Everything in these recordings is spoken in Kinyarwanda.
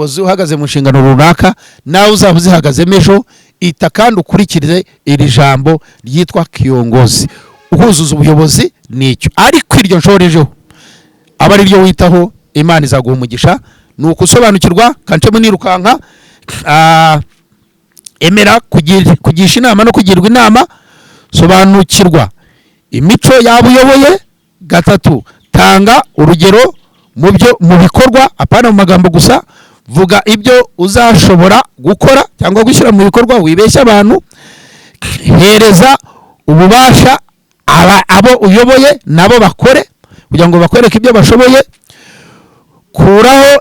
uhagaze mu nshingano runaka nawe uzaba uzihagazemo ejo ita kandi ukurikirize iri jambo ryitwa kiyongozi uhuzuza ubuyobozi nicyo ariko iryo nshorejeho aba ari ryo witaho Imana izaguha umugisha nuko usobanukirwa kanshemo nirukanka emera kugisha inama no kugirwa inama sobanukirwa imico yabuyoboye gatatu tanga urugero mu bikorwa apana mu magambo gusa vuga ibyo uzashobora gukora cyangwa gushyira mu bikorwa wibeshya abantu hereza ububasha abo uyoboye nabo bakore kugira ngo bakwereke ibyo bashoboye kuraho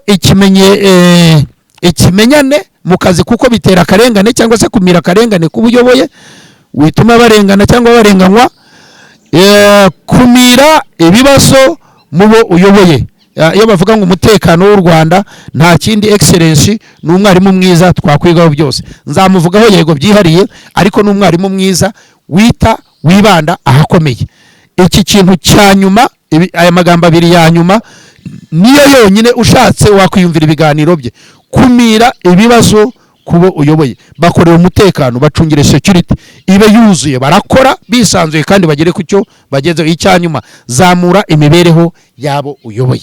ikimenyane mu kazi kuko bitera akarengane cyangwa se kumira akarengane kubuyoboye wituma barengana cyangwa barenganywa kumira ibibazo mubo uyoboye iyo bavuga ngo umutekano w'u Rwanda nta kindi excellence n'umwarimu mwiza twakwigaho byose nzamuvugaho yego byihariye ariko n'umwarimu mwiza wibanda ahakomeye iki kintu cyanyuma aya magambo abiri ya nyuma niyo yonyine ushatse wakwiyumvira ibiganiro bye kumira ibibazo kubo uyoboye bakorera umutekano bacungire security ibe yuzuye barakora bisanzuye kandi bagere ku cyo bagezeho icyanyuma zamura imibereho yabo uyoboye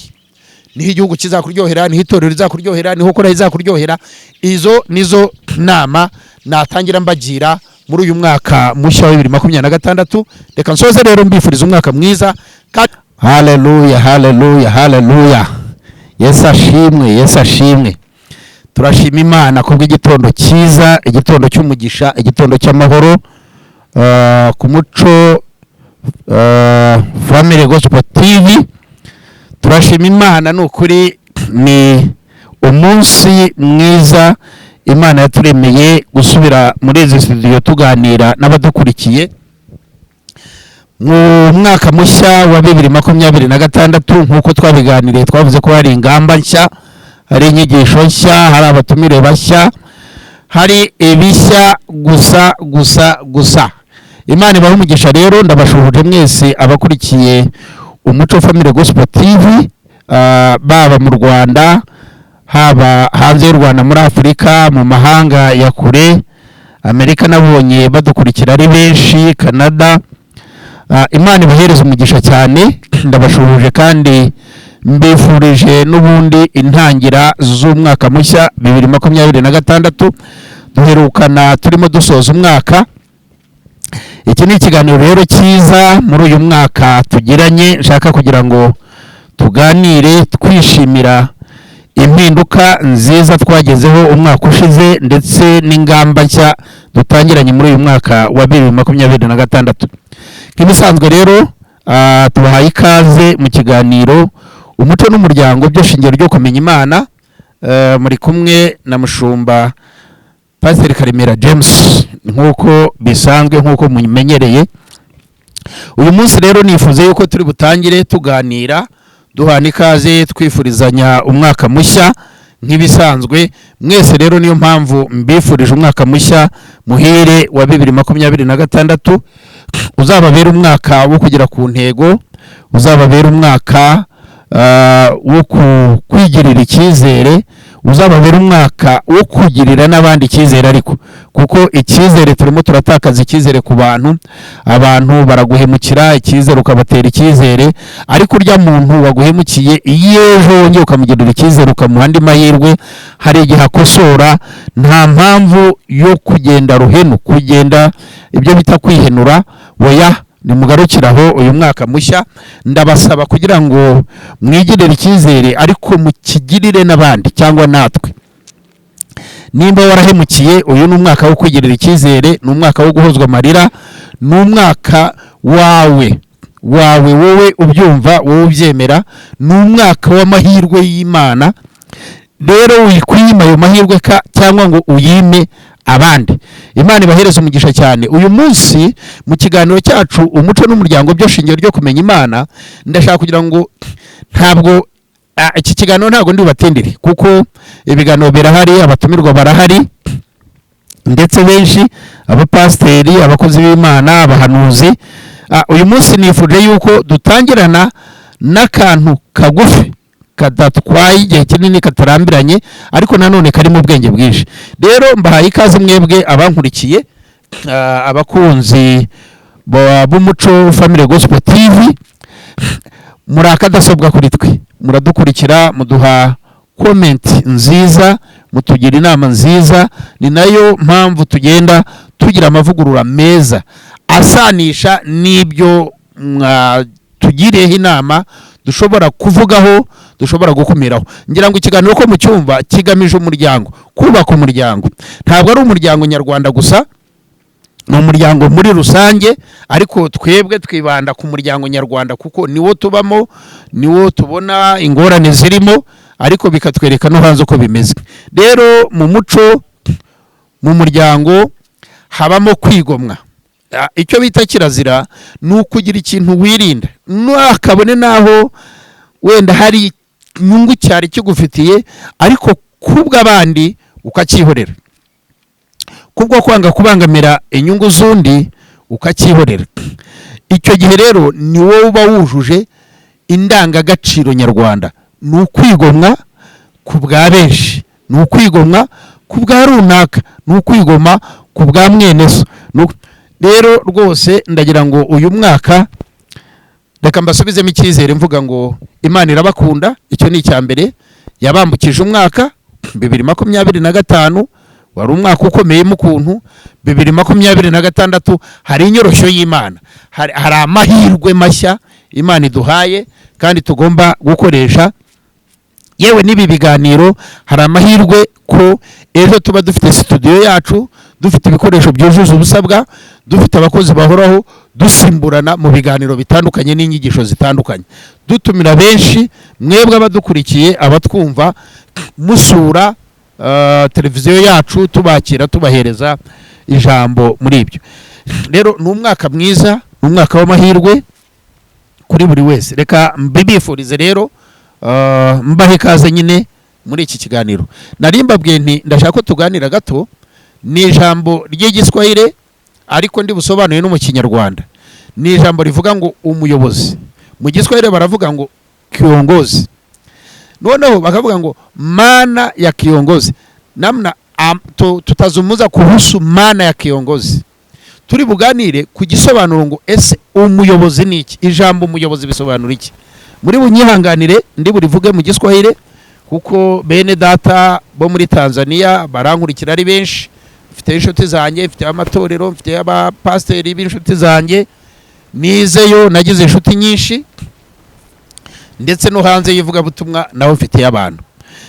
niho igihugu kizakuryohera niho itorero rizakuryohera niho kora izakuryohera izo nizo nama natangira mbagira muri uyu mwaka mushya wa 2026 reka nsoze rero mbifuriza umwaka mwiza haleluya haleluya haleluya Yesu ashimwe turashima Imana kubwo igitondo cyiza igitondo cy'umugisha igitondo cy'amahoro ku muco Family Gospel TV turashima Imana n'ukuri ni umunsi mwiza Imana yaturemeye gusubira muri izi studio tuganira n'abadukurikiye mu mwaka mushya wa 2026 nkuko twabiganiriye twavuze ko hari ingamba nshya hari inyigisho nshya hari abatumire bashya hari ibishya gusa Imana ibaha umugisha rero ndabashuhuje mwese abakurikiye umuco Family Gospel TV baba mu Rwanda haba hanze y'u Rwanda muri Afrika mu mahanga ya kure Amerika nabonye badukurikira ari benshi Canada Imana ibahereza umugisha cyane ndabashuhuje kandi mbifurije n'ubundi intangira z'umwaka mushya 2026 duherukana turimo dusoza umwaka iki ni ikiganiro rero cyiza muri uyu mwaka tugiranye nshaka kugira ngo tuganire twishimira impinduka nziza twagezeho umwaka ushize ndetse n'ingamba nshya dutangiranye muri uyu mwaka wa 2026 nk'ibisanzwe rero tubahaye ikaze mu kiganiro umuco n'umuryango byo shingiro ryo kumenya Imana muri kumwe na mushumba Pastor Karemera James nkuko bisanzwe nkuko mumenyereye uyu munsi rero nifuze yuko turi butangire tuganira duhana ikaze twifurizanya umwaka mushya nk'ibisanzwe mwese rero niyo mpamvu mbifurije umwaka mushya muhire wa 2026 uzababera umwaka wo kugera ku ntego uzababera umwaka wo kwigirira icyizere uzababera umwaka wo kugirira n'abandi icyizere ariko kuko icyizere turimo turatakaza icyizere ku abantu baraguhemukira icyizere ukabatera icyizere ariko urya muntu waguhemukiye iyo ejo wongeye ukamugirira icyizere ukamuha andi mahirwe hari igihe akosora nta mpamvu yo kugenda ruhenu kugenda ibyo bita kwihenura oya nimugarukiraho uyu mwaka mushya ndabasaba kugira ngo mwigirire icyizere ariko mukigirire n'abandi cyangwa natwe nimba warahemukiye uyu ni umwaka wo kwigirira icyizere ni umwaka wo guhozwa amarira ni umwaka wowe ubyumva wowe ubyemera ni umwaka w'amahirwe y'Imana rero wikwima ayo mahirwe cyangwa ngo uyime abandi Imana ibahereza umugisha cyane uyu munsi mu kiganiro cyacu umuco n'umuryango byo shingiro ryo kumenya Imana ndashaka kugira ngo ntabwo iki kiganiro ntabwo ndi batindire kuko ibiganiro birahari abatumirwa barahari ndetse benshi abapasteri abakozi b'Imana abahanuzi uyu munsi nifuje yuko dutangirana n'akantu kagufi kadatwaye igihe kinini katarambiranye ariko nanone karimo ubwenge bwinshi. Rero mbahaye ikaze mwebwe abankurikiye, abakunzi b'umuco Family Gospel TV, muri akadasobwa kuri twe, muradukurikira, muduha comment nziza, mutugira inama nziza, ni nayo mpamvu tugenda tugira amavugurura meza asanisha n'ibyo tugiriyeho inama dushobora kuvugaho, dushobora gukumiraho. Ngira ngo ikiganiro ko mu cyumba kigamije umuryango, kubaka umuryango. Ntabwo ari umuryango nyarwanda gusa, ni umuryango muri rusange, ariko twebwe twibanda ku muryango nyarwanda kuko niwo tubamo, niwo tubona ingorane zirimo, ariko bikatwereka no hanze uko bimeze. Rero mu muco, mu muryango habamo kwigomwa. Icyo bita kirazira ni ukugira ikintu wirinda, akabone naho wenda hari inyungu cyari kigufitiye, ariko kubw'abandi ukacyihorera, kubwo kwanga kubangamira inyungu z'undi ukacyihorera. Icyo gihe rero ni wowe uba wujuje indangagaciro nyarwanda. Ni ukwigomwa ku bwa benshi, ni ukwigomwa ku bwa runaka, ni ukwigoma ku bwa mwene so. Rero rwose ndagira ngo uyu mwaka reka mbasubizemo icyizere mvuga ngo Imana irabakunda. Icyo ni icya mbere. Yabambukije umwaka 2025, wari umwaka ukomeye mu kuntu. 2026 hari inyoroshyo y'Imana, hari amahirwe mashya Imana iduhaye kandi tugomba gukoresha. Yewe n'ibi biganiro hari amahirwe ko ejo tuba dufite studio yacu, dufite ibikoresho byujuje ubusabwa, dufite abakozi bahoraho, dusimburana mu biganiro bitandukanye n'inyigisho zitandukanye, dutumira benshi. Mwebwe abadukurikiye, abatwumva, musura televiziyo yacu, tubakira, tubahereza ijambo muri ibyo. Rero ni umwaka mwiza, ni umwaka w'amahirwe kuri buri wese. Reka mbibifurize rero, mbahe ikaze nyine muri iki kiganiro. Nari mbabwiye nti ndashaka ko tuganira gato, ni ijambo ry'igiswahili ariko ndi busobanuye no mu Kinyarwanda. Ni ijambo rivuga ngo umuyobozi. Mu Giswahili baravuga ngo kiongozi, noneho bakavuga ngo maana ya kiongozi. Namna tutazumuza kuhusu maana ya kiongozi. Turi buganire ku gisobanuro ngo ese umuyobozi ni iki, ijambo umuyobozi bisobanura iki. Muri bunyihanganire ndi burivuge mu Giswahili kuko bene data bo muri Tanzania barankurikira ari benshi. Mfite inshuti zanjye, mfite amatorero, mfite abapasteri b'inshuti zanjye, nizeyo nagize inshuti nyinshi, ndetse no hanze yivuga butumwa naho mfite abantu.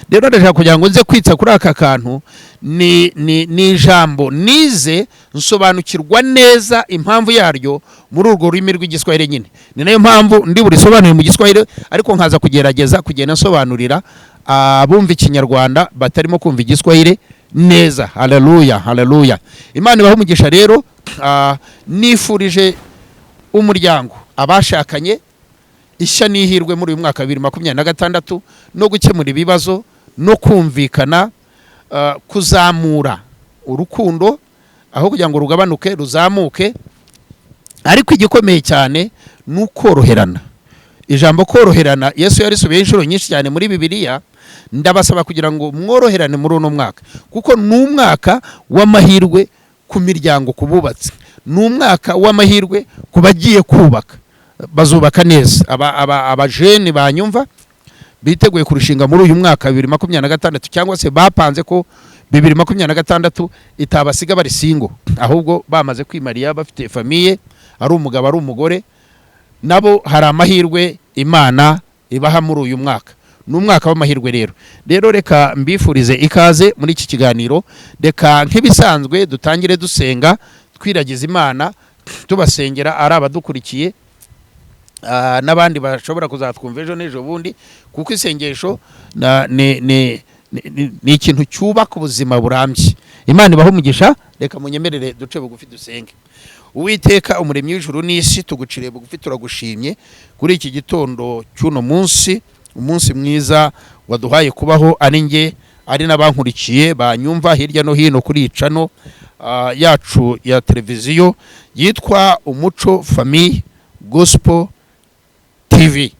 Rero ndashaka kugira ngo nze kwitsa kuri aka kantu, ni ijambo nize nsobanukirwa neza impamvu yaryo muri urwo rurimi rw'igiswahili nyine. Ni nayo mpamvu ndi burisobanure mu Giswahili, ariko nkaza kugerageza kugenda nsobanurira abumva Ikinyarwanda batarimo kumva Igiswahili neza. Haleluya, haleluya. Imana ibahumugisha. Rero nifurije umuryango, abashakanye, ishya n'ihirwe muri uyu mwaka 2026, no gukemura ibibazo, no kumvikana, kuzamura urukundo aho kugira ngo rugabanuke ruzamuke. Ariko igikomeye cyane ni ukoroherana. Ijambo koroherana Yesu yarisubiye inshuro nyinshi cyane muri Bibiliya. Ndabasaba kugira ngo mworoherane muri uno mwaka, kuko ni umwaka w'amahirwe ku miryango, kububatse. Ni umwaka w'amahirwe ku bagiye kubaka, bazubaka neza. Abajene banyumva biteguye kurushinga muri uyu mwaka 2026, cyangwa se bapanze ko 2026 itabasiga bari singo, ahubwo bamaze kwimariya, bafite famiye, ari umugabo ari umugore, nabo hari amahirwe Imana ibaha muri uyu mwaka. Ni umwaka w'amahirwe rero reka mbifurize ikaze muri iki kiganiro. Reka nk'ibisanzwe dutangire dusenga, twiragiza Imana, tubasengera ari abadukurikiye, n'abandi bashobora kuzatwumva ejo n'ejo bundi, kuko isengesho ni ikintu cyubaka ubuzima burambye. Imana ibaho umugisha. Reka munyemerere duce bugufi dusenge. Uwiteka umuremyi w'ijuru n'isi, tuguciriye bugufi, turagushimye kuri iki gitondo cy'uno munsi, umunsi mwiza waduhaye kubaho, ari nge ari n'abankurikiye banyumva hirya no hino kuri icano yacu ya televiziyo yitwa Umuco Family Gospel TV.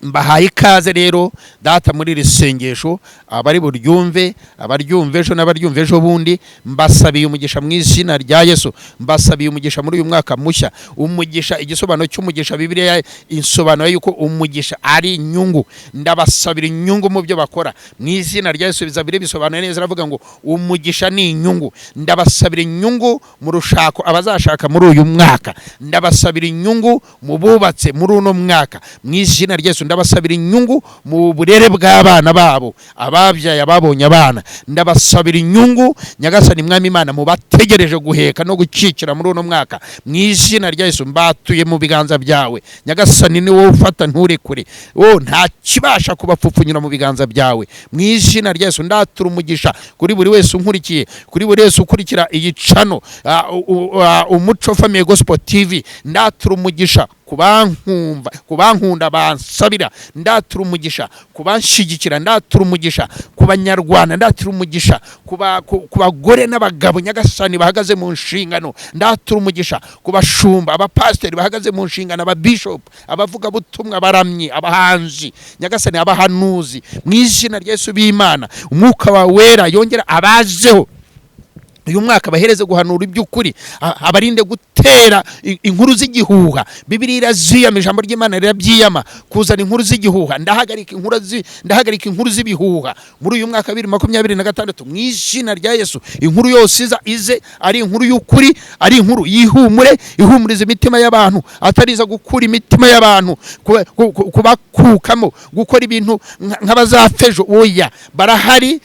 mbahaye ikaze rero data muri iri sengesho, abari buryumve, abaryumve ejo n'abaryumve ejo bundi, mbasabiye umugisha mu izina rya Yesu. Mbasabiye umugisha muri uyu mwaka mushya. Umugisha, igisobanuro cy'umugisha, Bibiliya insobanura yuko umugisha ari inyungu. Ndabasabira inyungu mu byo bakora mu izina rya Yesu. Bizabire bisobanura neza, aravuga ngo umugisha ni inyungu. Ndabasabira inyungu mu rushako abazashaka muri uyu mwaka. Ndabasabira inyungu mu bubatse muri uno mwaka mu izina rya Yesu. Ndabasabira inyungu mu burere bw'abana babo, ababyaye ababonye abana. Ndabasabira inyungu Nyagasani Mwami Imana mu bategereje guheka no gukikira muri uno mwaka mu izina rya Yesu. Mbatuye mu biganza byawe Nyagasani, ni wowe ufata nturekure. Nta kibasha kubapfupfunyura mu biganza byawe mu izina rya Yesu. Ndatura umugisha kuri buri wese unkurikiye, kuri buri wese ukurikira iyi channel Umuco Family Gospel TV. Ndatura umugisha kubankunda bansabira. Ndatura umugisha kubanshigikira. Ndatura umugisha ku Banyarwanda. Ndatura umugisha ku bagore n'abagabo Nyagasani bahagaze mu nshingano. Ndatura umugisha ku bashumba, abapasiteri bahagaze mu nshingano, ababishop, abavuga butumwa, abaramyi, abahanzi Nyagasani, abahanuzi mu izina rya Yesu b'Imana. Umwuka wa wera yongera abazeho uyu mwaka, bahereze guhanura iby'ukuri, abarinde gutera inkuru z'igihuha. Bibiliya iraziyama, ijambo ry'Imana rirabyiyama kuzana inkuru z'igihuha. Ndahagarika inkuru z'ibihuha muri uyu mwaka 2026 mu izina rya Yesu. Inkuru yose ize ari inkuru y'ukuri, ari inkuru ihumuriza imitima y'abantu, atariza gukura imitima y'abantu, kubakukamo gukora ibintu nk'abazafejo. Oya, barahari.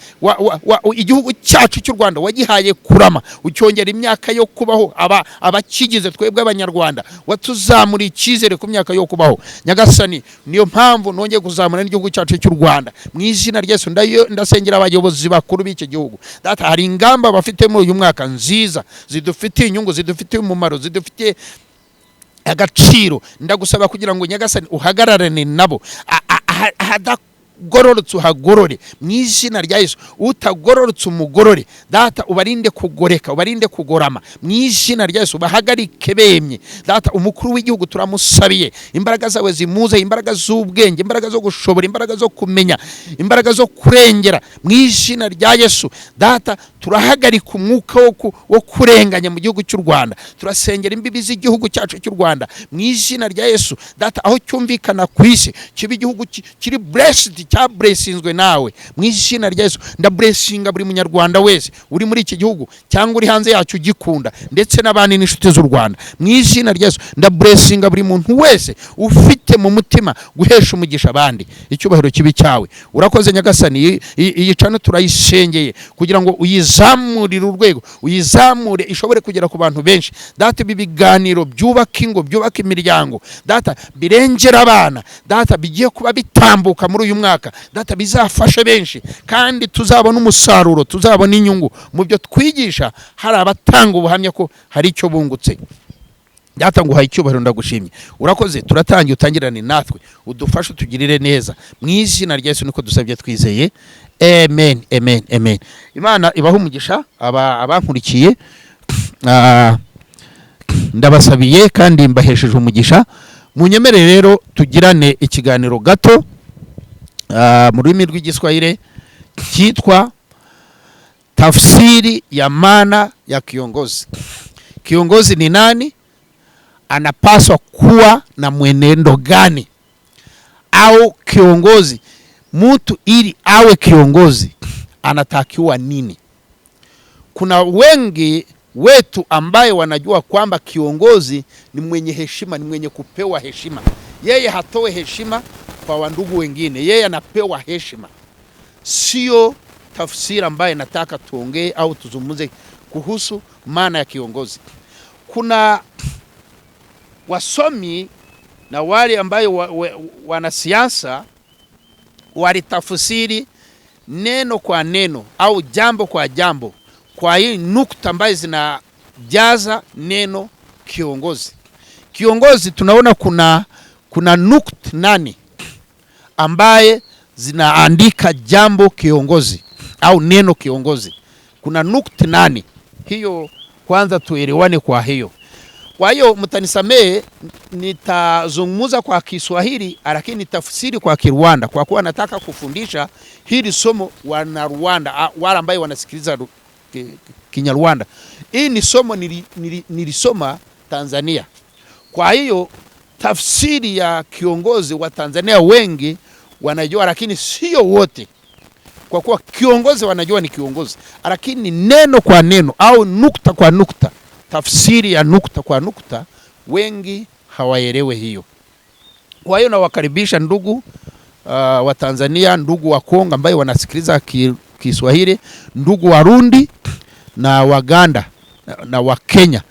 Igihugu cyacu cy'u Rwanda wagihaye kurama, ucyongera imyaka yo kubaho abakigize twebwe Abanyarwanda. Watuzamura icyizere ku myaka yo kubaho Nyagasani. Niyo mpamvu nongeye kuzamura n'igihugu cyacu cy'u Rwanda mu izina rya Yesu. Ndasengera abayobozi bakuru b'iki gihugu. Data, hari ingamba bafite muri uyu mwaka nziza, zidufitiye inyungu, zidufitiye umumaro, zidufitiye agaciro. Ndagusaba kugira ngo Nyagasani uhagararane nabo, gororotse uhagorore mu izina rya Yesu. Utagororotse umugorore Data, ubarinde kugoreka, ubarinde kugorama mu izina rya Yesu. Bahagarike bemye Data. Umukuru w'igihugu turamusabiye imbaraga zawe zimuze, imbaraga z'ubwenge, imbaraga zo gushobora, imbaraga zo kumenya, imbaraga zo kurengera mu izina rya Yesu. Data, turahagarika umwuka wo kurenganya mu gihugu cy'u Rwanda. Turasengera imbibi z'igihugu cyacu cy'u Rwanda mu izina rya Yesu. Data, aho cyumvikana ku isi kiba igihugu kiri blessed, cyablessinzwe nawe mu izina rya Yesu. Ndablessinga buri Munyarwanda wese uri muri iki gihugu cyangwa uri hanze yacyo gikunda, ndetse n'abandi n'inshuti z'u Rwanda mu izina rya Yesu. Ndablessinga buri muntu wese ufite mu mutima guhesha umugisha abandi. Icyubahiro kibi cyawe. Urakoze Nyagasani. Iyi channel turayisengeye kugira ngo uyizamurire urwego, uyizamure ishobore kugera ku bantu benshi. Data, ibi biganiro byubaka ingo, byubaka imiryango Data, birengera abana Data, bigiye kuba bitambuka muri uyu mwaka Data, bizafashe benshi, kandi tuzabona umusaruro, tuzabona inyungu mu byo twigisha. Hari abatanga ubuhamya ko hari icyo bungutse. Data, nguhaye icyubahiro, ndagushimye. Urakoze. Turatangiye, utangirane natwe, udufashe, utugirire neza mu izina rya Yesu. Niko dusabye twizeye, amen, amen, amen. Imana ibahe umugisha abankurikiye. Ndabasabiye kandi mbahesheje umugisha. Munyemerere rero tugirane ikiganiro gato mu rurimi rw'Igiswahili cyitwa tafsiri ya maana ya kiongozi. Kiongozi ni nani? Anapaswa kuwa na mwenendo gani? Au kiongozi, mtu ili awe kiongozi anatakiwa nini? Kuna wengi wetu ambaye wanajua kwamba kiongozi ni mwenye heshima, ni mwenye kupewa heshima. Yeye hatoe heshima kwa wandugu wengine, yeye anapewa heshima. Sio tafsiri ambaye nataka tuongee au tuzungumze kuhusu maana ya kiongozi. Kuna wasomi na wale ambayo wanasiasa walitafsiri neno kwa neno au jambo kwa jambo kwa hii nukta ambazo zinajaza neno kiongozi. Kiongozi tunaona kuna nukta nani ambaye zinaandika jambo kiongozi au neno kiongozi. Kuna nukta nani? Hiyo kwanza tuelewane. Kwa hiyo Kwa hiyo mtanisamehe nitazungumza kwa Kiswahili lakini tafsiri kwa Kirwanda kwa kuwa nataka kufundisha hili somo wana Rwanda wale ambao wanasikiliza Kinyarwanda. Hii ni somo nilisoma Tanzania. Kwa hiyo tafsiri ya kiongozi wa Tanzania wengi wanajua lakini sio wote. Kwa kuwa kiongozi wanajua ni kiongozi lakini neno kwa neno au nukta kwa nukta, tafsiri ya nukta kwa nukta wengi hawaelewe hiyo. Kwa hiyo nawakaribisha ndugu wa Tanzania, ndugu wa Kongo ambao wanasikiliza Kiswahili, ndugu Warundi na Waganda na wa Kenya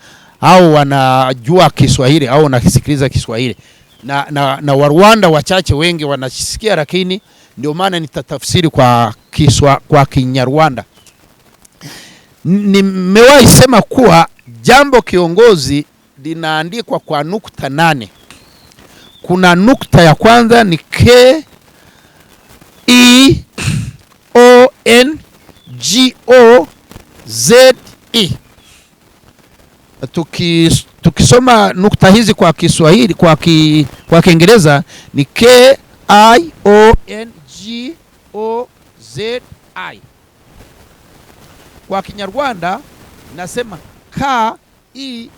au wanajua Kiswahili au wanasikiliza Kiswahili na wa Rwanda wachache wengi wanasikia lakini ndio maana nitatafsiri kwa Kinyarwanda. Nimewahi sema kuwa jambo kiongozi linaandikwa kwa nukta 8. Kuna nukta ya kwanza ni KIONGOZE. Tukisoma nukta hizi kwa Kiswahili kwa Kiingereza ni KIONGOZE. Kwa Kinyarwanda nasema KIONGOZE.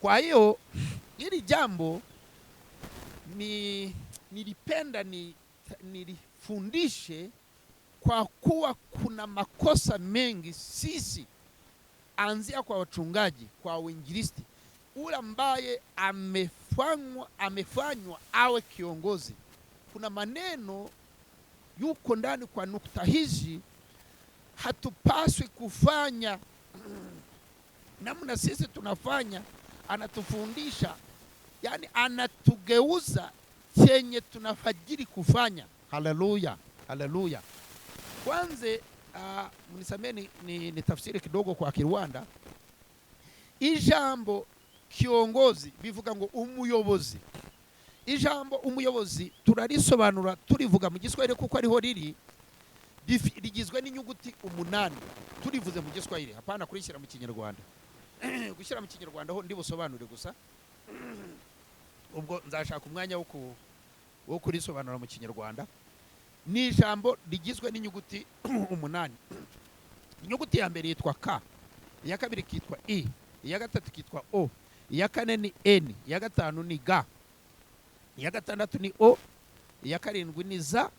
Kwa hiyo hili jambo nilipenda nilifundishe kwa kuwa kuna makosa mengi sisi anzia kwa wachungaji, kwa wainjilisti, ule ambaye amefanywa awe kiongozi. Kuna maneno yuko ndani kwa nukta hizi hatupaswi kufanya namna sisi tunafanya. Anatufundisha, yani anatugeuza chenye tunafajiri kufanya. Haleluya, haleluya. Kwanza mnisameni ni tafsiri kidogo kwa Kirwanda. Ijambo kiongozi bivuga ngo umuyobozi. Ijambo umuyobozi turarisobanura turivuga mu Giswahili kuko ariho riri, rigizwe n'inyuguti 8. Turivuze mu Giswahili, hapana kurishyira mu Kinyarwanda. Gushyira mu Kinyarwanda ho ndibusobanure gusa. Ubwo nzashaka umwanya wo kurisobanura mu Kinyarwanda. Ni ijambo rigizwe n'inyuguti 8. Inyuguti ya mbere yitwa K, iya kabiri kitwa I, iya gatatu kitwa O, iya kane ni N, iya gatanu ni G, iya gatandatu ni O, iya karindwi ni Z,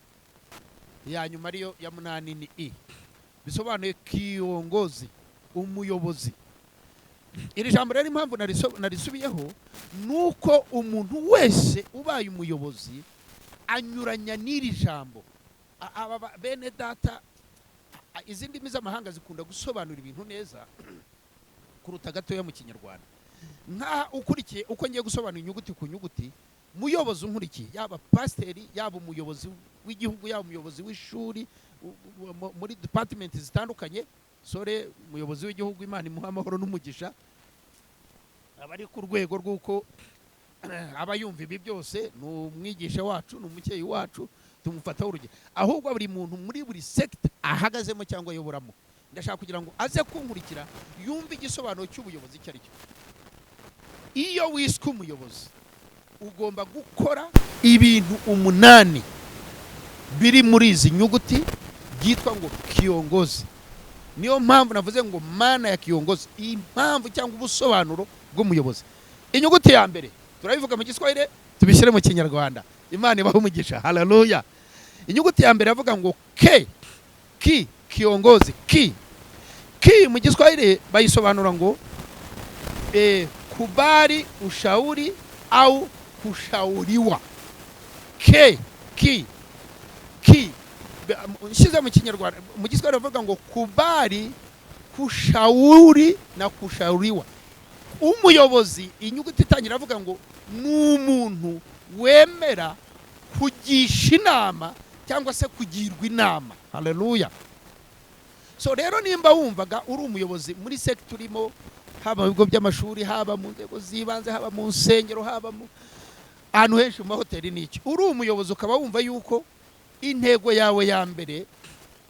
iya nyuma ariyo ya 8 ni I. Bisobanuye kiongozi, umuyobozi. Iri jambo rero impamvu narisubiyeho nuko umuntu wese ubaye umuyobozi anyuranya n'iri jambo. Aba bene data izindi ndimi z'amahanga zikunda gusobanura ibintu neza kuruta gatoya mu Kinyarwanda. Nka ukurikiye uko ngiye gusobanura inyuguti ku nyuguti, muyobozi unkurikiye yaba pasiteri, yaba umuyobozi w'igihugu, yaba umuyobozi w'ishuri muri department zitandukanye, sore umuyobozi w'igihugu Imana imuha amahoro n'umugisha, abari ku rwego rw'uko aba yumva ibi byose, n'umwigisha wacu, n'umukeye wacu, tumufataho urugero. Ahubwo buri muntu muri buri sector ahagazemo cyangwa ayoboramo, ndashaka kugira ngo aze kunkurikira yumve igisobanuro cy'ubuyobozi icyo ari cyo. Iyo wiswe umuyobozi ugomba gukora ibintu 8 biri muri izi nyuguti byitwa ngo kiongozi. Niyo mpamvu navuze ngo mana ya kiongozi, impamvu cyangwa ubusobanuro bw'umuyobozi. Inyuguti ya mbere turabivuga mu Giswahili, tubishyire mu Kinyarwanda. Imana ibahe umugisha. Haleluya. Inyuguti ya mbere avuga ngo kiongozi. Ki mu Giswahili bayisobanura ngo kubali, ushauri au kushauriwa. Ki nshize mu Kinyarwanda, mu Giswahili bavuga ngo kubali, kushauri na kushauriwa. Umuyobozi inyuguti itangira avuga ngo n'umuntu wemera kugisha inama cyangwa se kugirwa inama. Haleluya. So rero nimba wumvaga uri umuyobozi muri sector urimo, haba mu bigo by'amashuri, haba mu nzego zibanze, haba mu nsengero, haba mu ahantu henshi, mu mahoteli n'iki, uri umuyobozi ukaba wumva yuko intego yawe ya mbere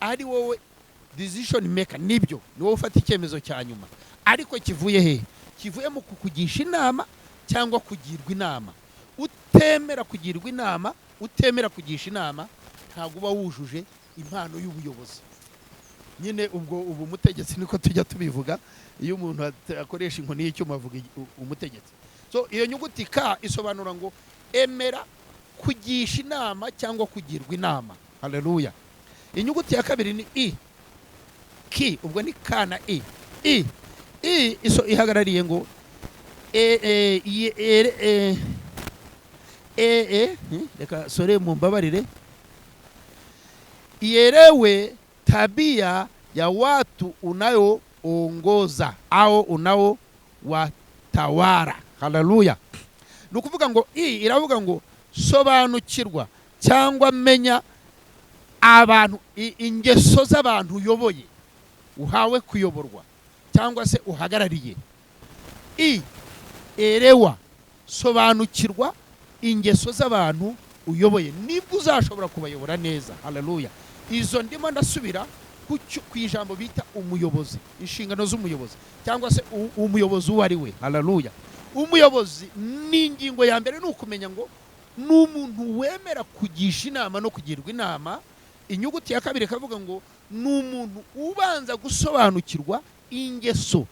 ari wowe decision maker, nibyo ni wowe ufata icyemezo cya nyuma, ariko kivuye he? Kivuye mu kukugisha inama cyangwa kugirwa inama. Utemera kugirwa inama, utemera kugisha inama, ntabwo uba wujuje impano y'ubuyobozi. Nyine ubwo ubu mutegetsi niko tujya tubivuga, iyo umuntu akoresha inkoni y'icyuma avuga umutegetsi. So iyo nyuguti ka isobanura ngo emera kugisha inama cyangwa kugirwa inama. Haleluya. Inyuguti ya kabiri ni i, ki, ubwo ni ka na i. I iso ihagarariye ngo reka sore mumbabarire, ielewe tabia ya watu unayoongoza au unao watawara. Haleluya. Nukuvuga ngo iravuga ngo sobanukirwa cyangwa menya abantu, ingeso z'abantu uyoboye, uhawe kuyoborwa cyangwa se uhagarariye. Erewa, sobanukirwa ingeso z'abantu uyoboye, nibwo uzashobora kubayobora neza. Haleluya. Izo ndimo ndasubira ku ijambo bita umuyobozi, inshingano z'umuyobozi cyangwa se umuyobozi uwo ari we. Haleluya. Umuyobozi ni ingingo ya mbere, ni ukumenya ngo ni umuntu wemera kugisha inama no kugirwa inama. Inyuguti ya kabiri kavuga ngo ni umuntu ubanza gusobanukirwa ingeso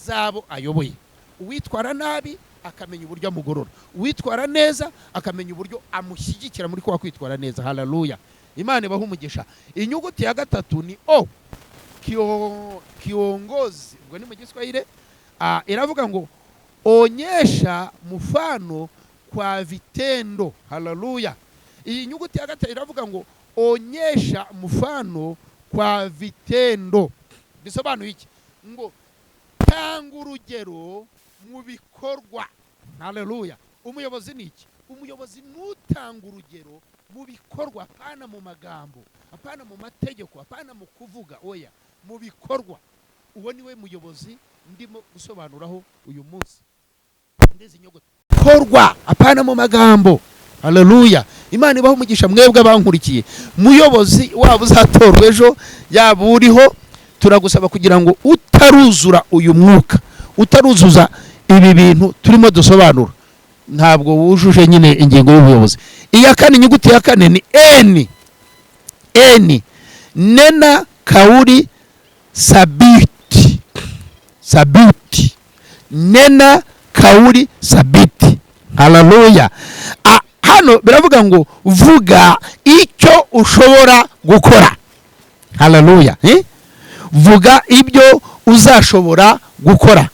zabo ayoboye. Uwitwara nabi akamenya uburyo amugorora, uwitwara neza akamenya uburyo amushyigikira muri kwa kwitwara neza. Haleluya. Imana ibaha umugisha. Inyuguti ya gatatu ni o, kiongozi, ubwo ni mu Giswahili. Iravuga ngo onyesha mfano kwa vitendo. Haleluya. Iyi nyuguti ya gatatu iravuga ngo onyesha mfano kwa vitendo. Bisobanuye iki? Ngo tanga urugero mu bikorwa. Haleluya. Umuyobozi ni iki? Umuyobozi nutanga urugero mu bikorwa, apana mu magambo, apana mu mategeko, apana mu kuvuga, oya, mu bikorwa. Uwo niwe muyobozi ndimo gusobanuraho uyu munsi. Ndezi nyuguti korwa, apana mu magambo. Haleluya. Imana ibaho umugisha mwebwe abankurikiye. Muyobozi waba uzatorwa ejo yaba uriho, turagusaba kugira ngo utaruzura uyu mwuka, utaruzuza ibi bintu turimo dusobanura, ntabwo wujuje nyine ingingo y'ubuyobozi. Iya kane, inyuguti ya kane ni eni, nena kauli sabiti. Nena kauli sabiti. Haleluya. Hano biravuga ngo vuga icyo ushobora gukora. Haleluya. Vuga ibyo uzashobora gukora.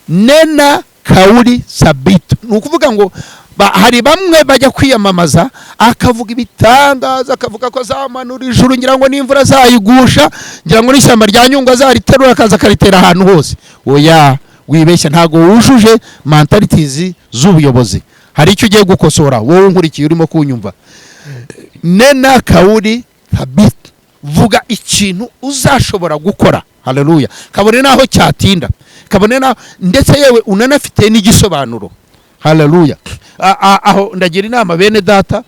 Nena kauli sabiti. Nukuvuga ngo hari bamwe bajya kwiyamamaza akavuga ibitangaza, akavuga ko azamanura ijuru, ngira ngo n'imvura zayigusha, ngira ngo n'ishyamba rya Nyungwe azariterura akaza akaritera ahantu hose. Oya, wibeshya, ntago wujuje mentalities z'ubuyobozi. Hari icyo ugiye gukosora wowe nkurikiye urimo kunyumva. Nena kauli thabiti, vuga ikintu uzashobora gukora. Haleluya. Kabone naho cyatinda, kabone naho ndetse yewe unanafite n'igisobanuro. Haleluya. Aho ndagira inama bene data,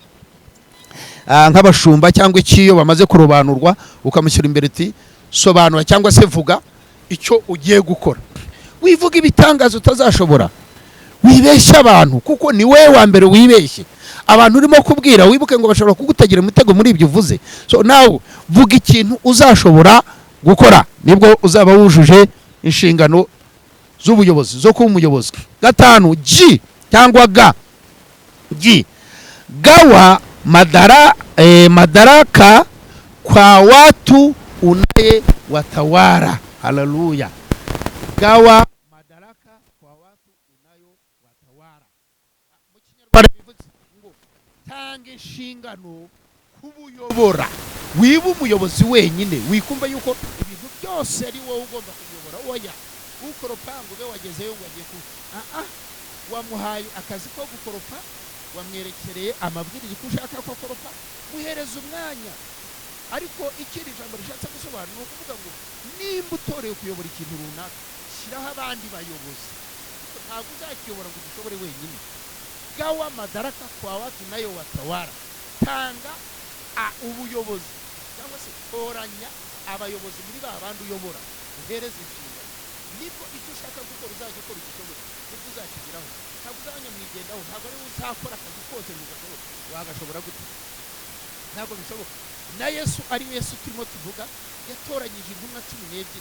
nk'abashumba cyangwa ikiyo bamaze kurobanurwa, ukamushyira imbere ati sobanura cyangwa se vuga icyo ugiye gukora. Wivuga ibitangazo utazashobora, wibeshya abantu, kuko ni wewe wa mbere wibeshye. Abantu urimo kubwira wibuke ngo bashobora kugutagira umutego muri ibyo uvuze. So nawe vuga ikintu uzashobora gukora, nibwo uzaba wujuje inshingano z'ubuyobozi zo kuba umuyobozi. Gatanu, G cyangwa ga. G, gawa madaraka kwa watu unaye watawara. Haleluya. Gawa madaraka kwa watu unayo watawara. Mu Kinyarwanda bivuze ngo tanga inshingano kubuyobora. Wiba umuyobozi wenyine, wikumva yuko ibintu byose ari wowe ugomba kuyobora. Oya, ukoropa ngo be wagezeyo ngo agiye ku wamuhaye akazi ko gukoropa, wamwerekereye amabwiriza uko ushaka ko akoropa, muhereza umwanya. Ariko ikindi jambo rishatse gusobanura no kuvuga ngo nimba utoreye kuyobora ikintu runaka, shyiraho abandi bayobozi, ntabwo uzakiyobora ngo ushobore wenyine. Gawa madaraka kwa watu nayo watawara. Tanga ubuyobozi cyangwa se toranya abayobozi muri ba bandi uyobora uhereza inshingano, nibwo icyo ushaka gukora uzajya ukora igishoboye, nibwo uzakigeraho. Ntabwo uzajya mwigendaho, ntabwo ari uzakora akazi kose ngo ugashobore. Wagashobora gute? Ntabwo bishoboka. Na Yesu ari Yesu turimo tuvuga, yatoranyije intumwa 12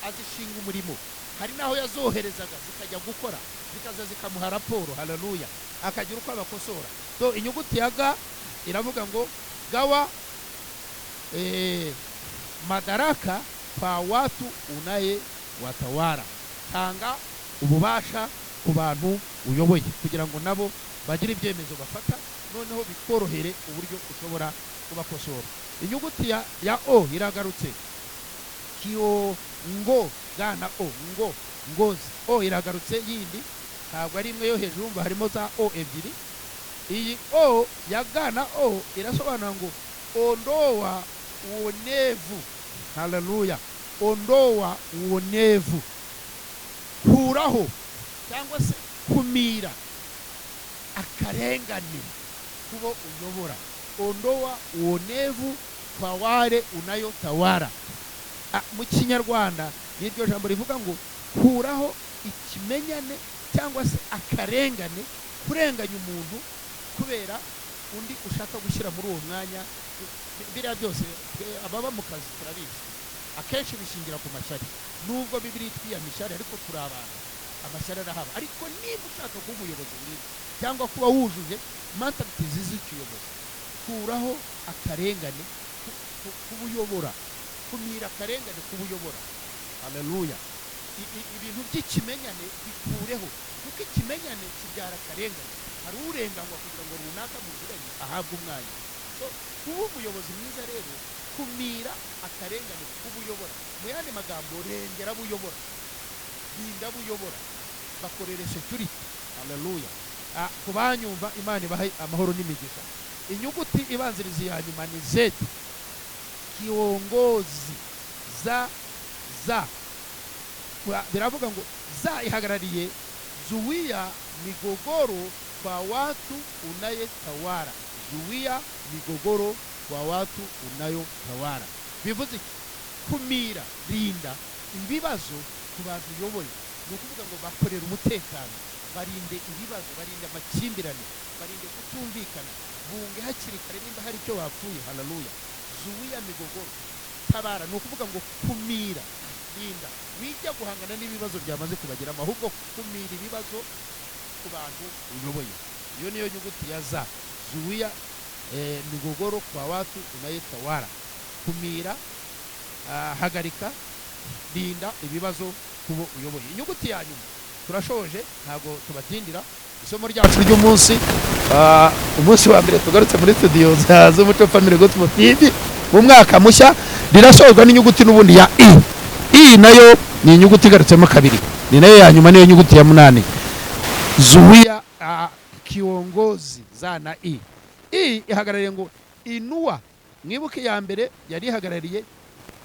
azishinga umurimo. Hari naho yazoherezaga zikajya gukora, zikaza zikamuha raporo. Haleluya. Akagira uko abakosora. So inyuguti ya G iravuga ngo gawa madaraka kwa watu unaye watawara. Tanga ububasha ku bantu uyoboye kugira ngo nabo bagire ibyemezo bafata, noneho bikorohere uburyo ushobora kubakosora. Inyuguti ya O iragarutse. Kiyo ngo gana O ngo ngozi. O iragarutse yindi, ntabwo ari imwe yo hejuru, umva harimo za O ebyiri. Iyi O ya gana O irasobanura ngo ondoa uonevu. Haleluya. Ondoa uonevu, kuraho cyangwa se kumira akarengane kubo uyobora. Ondoa uonevu kwa wale unayotawala. Mu Kinyarwanda niryo jambo rivuga ngo kuraho ikimenyane cyangwa se akarengane, kurenganya umuntu kubera undi ushaka gushyira muri uwo mwanya. Biriya byose ababa mu kazi turabizi, akenshi bishingira ku mashyari. Nubwo Bibiliya itwiye amashyari, ariko turi abantu, amashyari arahaba. Ariko niba ushaka kuba umuyobozi mwiza cyangwa kuba wujuje mentality z'ubuyobozi, kuraho akarengane kubuyobora, kumira akarengane kubuyobora. Haleluya. Ibintu by'ikimenyane bikureho, kuko ikimenyane kibyara akarengane. Hari urenganywa kugira ngo runaka muziranye ahabwe umwanya. So kuba umuyobozi mwiza rero, kumira akarengane kubuyobora. Mu yandi magambo, rengera buyobora, rinda buyobora, bakorere security. Haleluya. Kubanyumva, Imana ibahe amahoro n'imigisha. Inyuguti ibanziriza ya nyuma ni Z. Kiongozi. Za biravuga ngo za ihagarariye zuia migogoro kwa watu unayetawala. Zuia migogoro kwa watu unayotawala. Bivuze kumira, rinda ibibazo ku bantu uyoboye. Ni ukuvuga ngo bakorera umutekano, barinde ibibazo, barinde amakimbirane, barinde kutumvikana, bunge hakiri kare nimba hari icyo bapfuye. Haleluya. Zuia migogoro, tabara. Ni ukuvuga ngo kumira, rinda, wijya guhangana n'ibibazo byamaze kubagera, ahubwo kumira ibibazo ku bantu uyoboye. Iyo niyo nyuguti ya za. Zuia migogoro kwa watu unayetawala. Kumira, hagarika, rinda ibibazo kubo uyoboye. Inyuguti ya nyuma turashoje, ntago tubatindira. Isomo ryacu ry'umunsi, umunsi wa mbere tugarutse muri studio z'Umuco Family Gospel TV mu mwaka mushya, rirasozwa n'inyuguti n'ubundi ya I. I nayo ni inyuguti igarutsemo kabiri, ni nayo ya nyuma, niyo nyuguti ya 8. Zuia kiongozi, za na I. I ihagarariye ngo inua. Mwibuke ya mbere yari ihagarariye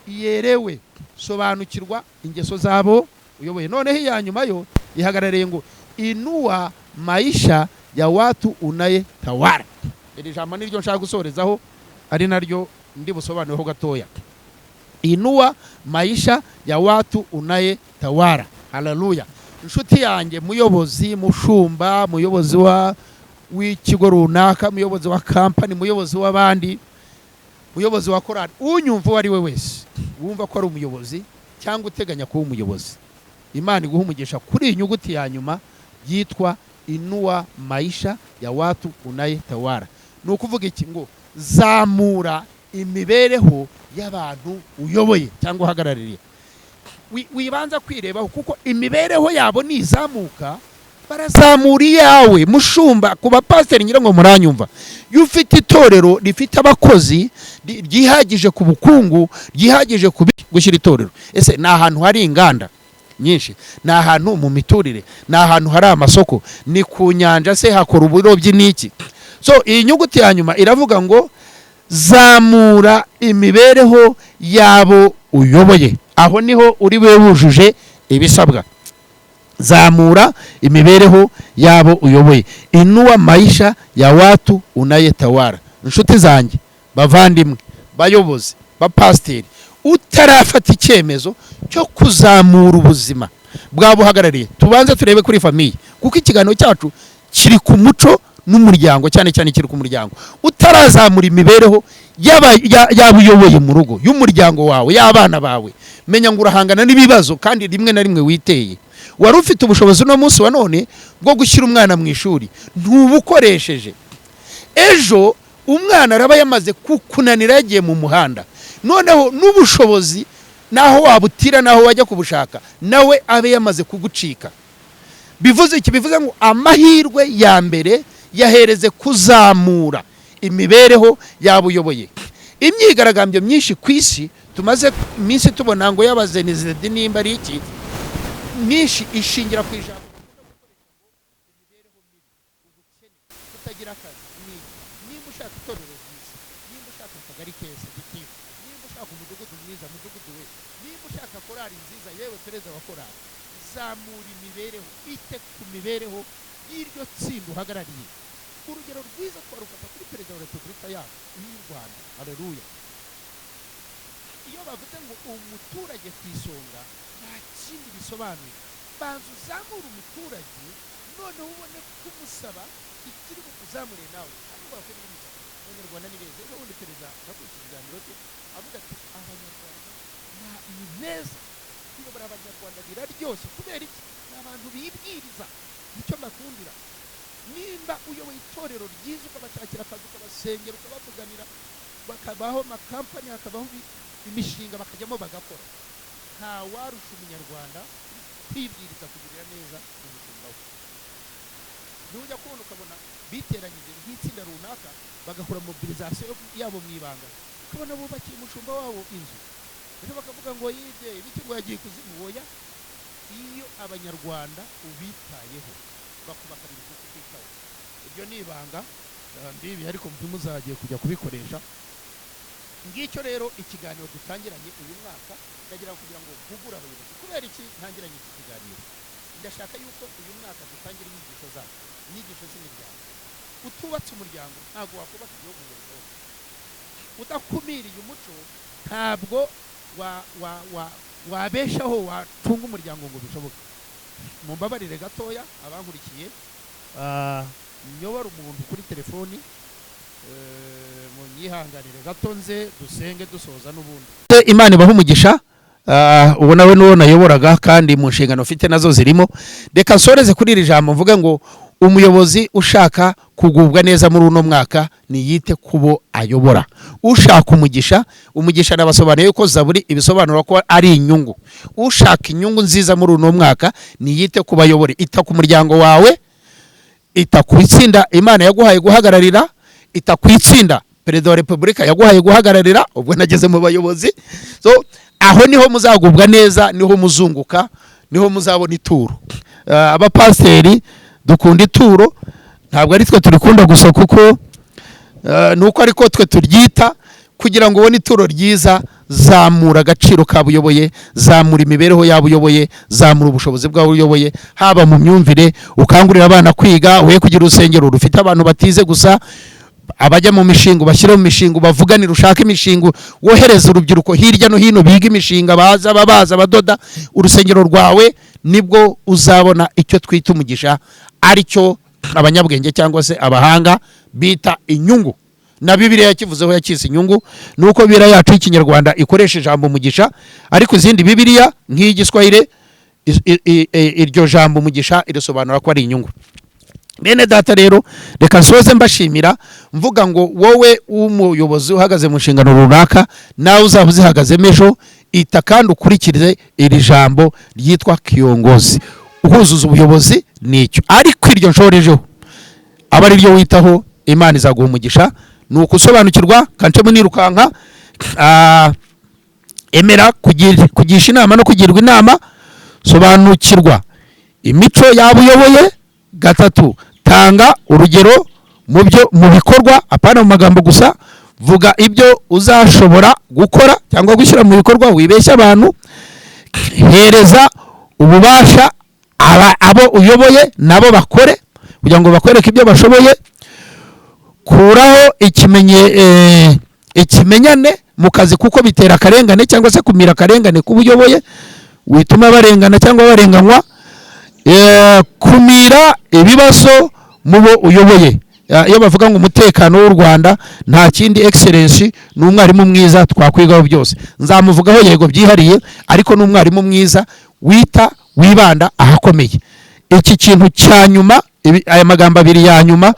yerewe, sobanukirwa ingeso zabo uyoboye. Noneho ya nyuma yo ihagarariye ngo inua maisha ya watu unayetawala. Iri jambo niryo nshaka gusorezaho, ari naryo ndi busobanureho gatoya. Inua maisha ya watu unayetawala. Haleluya. Inshuti yanjye, muyobozi, mushumba, muyobozi w'ikigo runaka, muyobozi wa company, muyobozi w'abandi, muyobozi wa korali, unyumva uwo ari we wese wumva ko ari umuyobozi cyangwa uteganya kuba umuyobozi, Imana iguha umugisha kuri iyi nyuguti ya nyuma yitwa inua maisha ya watu unayetawala. Ni ukuvuga iki? Ngo zamura imibereho y'abantu uyoboye cyangwa uhagarariye. Wibanza kwirebaho, kuko imibereho yabo nizamuka barazamura iyawe. Mushumba, ku bapasiteri ngira ngo muranyumva, iyo ufite itorero rifite abakozi ryihagije ku bukungu, ryihagije gushyira itorero, ese ni ahantu hari inganda nyinshi, ni ahantu mu miturire, ni ahantu hari amasoko, ni ku nyanja se hakora uburobyi n'iki? So iyi nyuguti ya nyuma iravuga ngo zamura imibereho yabo uyoboye. Aho niho uri we wujuje ibisabwa. Zamura imibereho yabo uyoboye. Inua maisha ya watu unayetawala. Inshuti zanjye, bavandimwe, bayobozi, bapasiteri, utarafata icyemezo cyo kuzamura ubuzima bwabuhagarariye. Tubanze turebe kuri famiye, kuko ikiganiro cyacu kiri ku muco n'umuryango, cyane cyane kiri ku muryango. Utarazamura imibereho yabuyoboye mu rugo, y'umuryango wawe, y'abana bawe, menya ngo urahangana n'ibibazo kandi rimwe na rimwe witeye. Wari ufite ubushobozi no munsi wa none bwo gushyira umwana mu ishuri, ntubukoresheje. Ejo umwana araba yamaze kukunanira yagiye mu muhanda, noneho n'ubushobozi naho wabutira naho wajya kubushaka nawe abe yamaze kugucika. Bivuze iki? Bivuze ngo amahirwe ya mbere yahereze kuzamura imibereho yabuyoboye. Imyigaragambyo myinshi ku isi tumaze iminsi tubona ngo y'abazenizidi nimba ari iki, myinshi ishingira ku ijambo imibereho mibi, ubukene, kutagira akazi. Nimba ushaka itorero ryiza, nimba ushaka akagari keza gitifu, nimba ushaka umudugudu mwiza, mudugudu we, nimba ushaka korari nziza, yewe perezida wa korari, zamura imibereho, ite ku mibereho y'iryo tsinda uhagarariye. Urugero rwiza twarufata kuri perezida wa repubulika yacu y'u Rwanda. Haleluya. Iyo bavuze ngo umuturage ku isonga nta kindi bisobanuye. Banza uzamura umuturage, noneho ubone kumusaba ikiri bukuzamure nawe. Hano bakwiye kumusaba abanyarwanda ni beza. Ejo bundi perezida nakurikije ikiganiro cye avuga ati abanyarwanda ni beza, kuyobora abanyarwanda biraryoshye. Kubera iki? Ni abantu bibwiriza, nicyo mbakundira. Nimba uyoboye itorero ryiza, ukabashakira akazi, ukabasengera, ukabavuganira, bakabaho amakampani, hakabaho imishinga bakajyamo bagakora, nta warusha umunyarwanda kwibwiriza kugirira neza umushinga we. Nujya kubona ukabona biteranyije nk'itsinda runaka bagakora mobilizasiyo yabo mu ibanga, ukabona bubakiye umushumba wabo inzu, ejo bakavuga ngo yibye ibiki ngo yagiye kuzimuhoya. Iyo abanyarwanda ubitayeho bakubaka biri kukwitaho, ibyo ni ibanga mbibi, ariko ntimuzagiye kujya kubikoresha. Ngicyo rero ikiganiro dutangiranye uyu mwaka, ndagira kugira ngo mpugure abayobozi. Kubera iki ntangiranye iki kiganiro? Ndashaka yuko uyu mwaka dutangira inyigisho zacu, inyigisho z'imiryango. Utubatse umuryango ntabwo wakubaka igihugu ngo bishoboke. Udakumiriye umuco ntabwo wabeshaho watunga umuryango ngo bishoboke. Mumbabarire gatoya abankurikiye, nyobora umuntu kuri telefoni, munyihanganire gato nze dusenge dusoza n'ubundi. Imana ibaha umugisha. Ubu nawe n'uwo nayoboraga kandi mu nshingano ufite nazo zirimo. Reka nsoreze kuri iri jambo mvuga ngo umuyobozi ushaka kugubwa neza muri uno mwaka niyite kubo ayobora. Ushaka umugisha nabasobanuye ko Zaburi ibisobanura ko ari inyungu. Ushaka inyungu nziza muri uno mwaka niyite kubayobore. Ita ku muryango wawe, ita ku itsinda Imana yaguhaye guhagararira, ita ku itsinda perezida wa repubulika yaguhaye guhagararira. Ubwo nageze mu bayobozi, so aho niho muzagubwa neza, niho muzunguka, niho muzabona ituro. Abapasiteri dukunda ituro, ntabwo ari twe turikunda gusa kuko nuko ariko twe turyita. Kugira ngo ubone ituro ryiza, zamura agaciro kabuyoboye, zamura imibereho yabuyoboye, zamura ubushobozi bwabuyoboye, haba mu myumvire, ukangurira abana kwiga, we kugira urusengero rufite abantu batize gusa, abajya mu mishinga bashyira mu mishinga, bavuganira, ushaka imishinga, wohereza urubyiruko hirya no hino biga imishinga, babaza badoda. Urusengero rwawe nibwo uzabona icyo twita umugisha, aricyo abanyabwenge cyangwa se abahanga bita inyungu. Na Bibiliya yakivuzeho yakise inyungu, nuko Bibiliya yacu y'ikinyarwanda ikoresha ijambo umugisha, ariko izindi Bibiliya nk'igiswahili iryo jambo umugisha irisobanura ko ari inyungu. Bene data rero, reka nsoze mbashimira mvuga ngo wowe umuyobozi uhagaze mu nshingano runaka, nawe uzaba uzihagazemo ejo, ita kandi ukurikirize iri jambo ryitwa kiyongozi. Uhuzuza ubuyobozi nicyo, ariko iryo nshorejeho aba ari ryo witaho, Imana izaguha umugisha. Nuko usobanukirwa kancemo nirukanka, emera kugisha inama no kugirwa inama, sobanukirwa imico yabuyoboye. Gatatu, tanga urugero mu bikorwa, apana mu magambo gusa. Vuga ibyo uzashobora gukora cyangwa gushyira mu bikorwa, wibeshya abantu. Hereza ububasha abo uyoboye nabo bakore kugira ngo bakwereke ibyo bashoboye. Kuraho ikimenyane mu kazi kuko bitera akarengane cyangwa se kumira akarengane kubuyoboye wituma barengana cyangwa barenganywa. Kumira ibibazo mubo uyoboye. Iyo bavuga ngo umutekano w'u Rwanda nta kindi excellence n'umwarimu mwiza twakwigaho byose. Nzamuvugaho yego byihariye, ariko n'umwarimu mwiza wibanda ahakomeye. Iki kintu cya nyuma, aya magambo abiri ya nyuma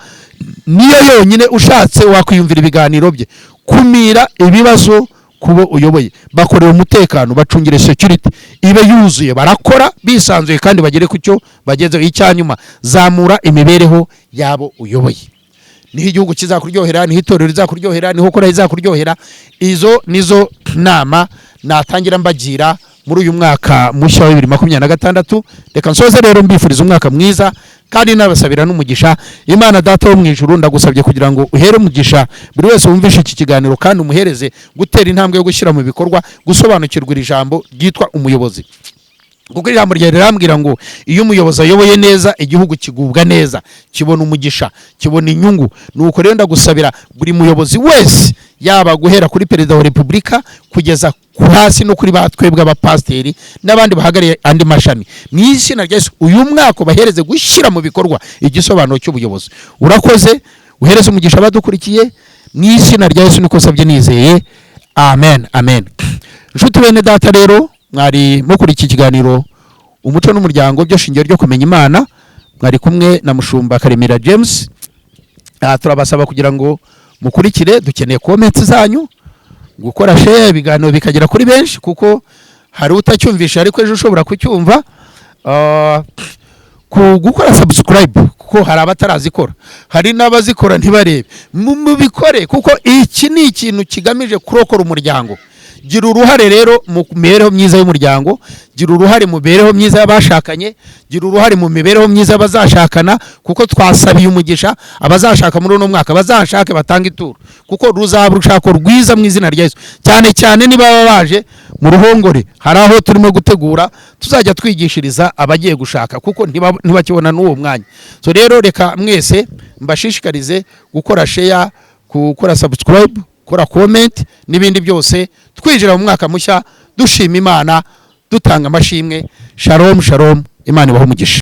niyo yonyine ushatse wakwiyumvira ibiganiro bye. Kumira ibibazo kubo uyoboye, bakorera umutekano, bacungire security ibe yuzuye, barakora bisanzuye kandi bagere ku cyo bagezeho. Icyanyuma, zamura imibereho yabo uyoboye. Niho igihugu kizakuryohera, niho itorero rizakuryohera, niho kora rizakuryohera. Izo nizo nama natangira mbagira muri uyu mwaka mushya wa 2026. Reka nsoze rero mbifuriza umwaka mwiza kandi nabasabira n'umugisha. Imana Data wo mu ijuru, ndagusabye kugira ngo uhere umugisha buri wese wumvishe iki kiganiro, kandi umuhereze gutera intambwe yo gushyira mu bikorwa, gusobanukirwa iri jambo ryitwa umuyobozi. Kuko ijambo rya rirambwira ngo iyo umuyobozi ayoboye neza, igihugu kigubwa neza, kibona umugisha, kibona inyungu. Nuko rero ndagusabira buri muyobozi wese, yaba guhera kuri perezida wa repubulika kugeza ku hasi no kuri batwebwe abapasteri n'abandi bahagariye andi mashami, mu izina rya Yesu uyu mwaka bahereze gushyira mu bikorwa igisobanuro cy'ubuyobozi. Urakoze, uhereze umugisha abadukurikiye, mu izina rya Yesu niko sabye nizeye, amen amen. Nshuti bene data, rero mwari mukuri iki kiganiro umuco n'umuryango byo shingiro ryo kumenya Imana, mwari kumwe na Mushumba Karemera James. Turabasaba kugira ngo mukurikire, dukeneye comments zanyu, gukora share ibiganiro bikagera kuri benshi, kuko hari utacyumvisha ariko ejo ushobora kucyumva. Gukora subscribe kuko hari abatarazikora, hari n'abazikora ntibarebe. Mubikore kuko iki ni ikintu kigamije kurokora umuryango. Gira uruhare rero mu mibereho myiza y'umuryango, gira uruhare mu mibereho myiza y'abashakanye, gira uruhare mu mibereho myiza y'abazashakana, kuko twasabiye umugisha abazashaka muri uno mwaka bazashake batanga ituro, kuko ruzaba urushako rwiza mu izina rya Yesu. Cyane cyane niba baje mu ruhongore, hari aho turimo gutegura tuzajya twigishiriza abagiye gushaka, kuko ntibakibona n'uwo mwanya. So rero reka mwese mbashishikarize gukora share, gukora subscribe, kora comment n'ibindi byose, twinjira mu mwaka mushya dushima Imana, dutanga amashimwe. Shalom shalom, Imana ibahe umugisha.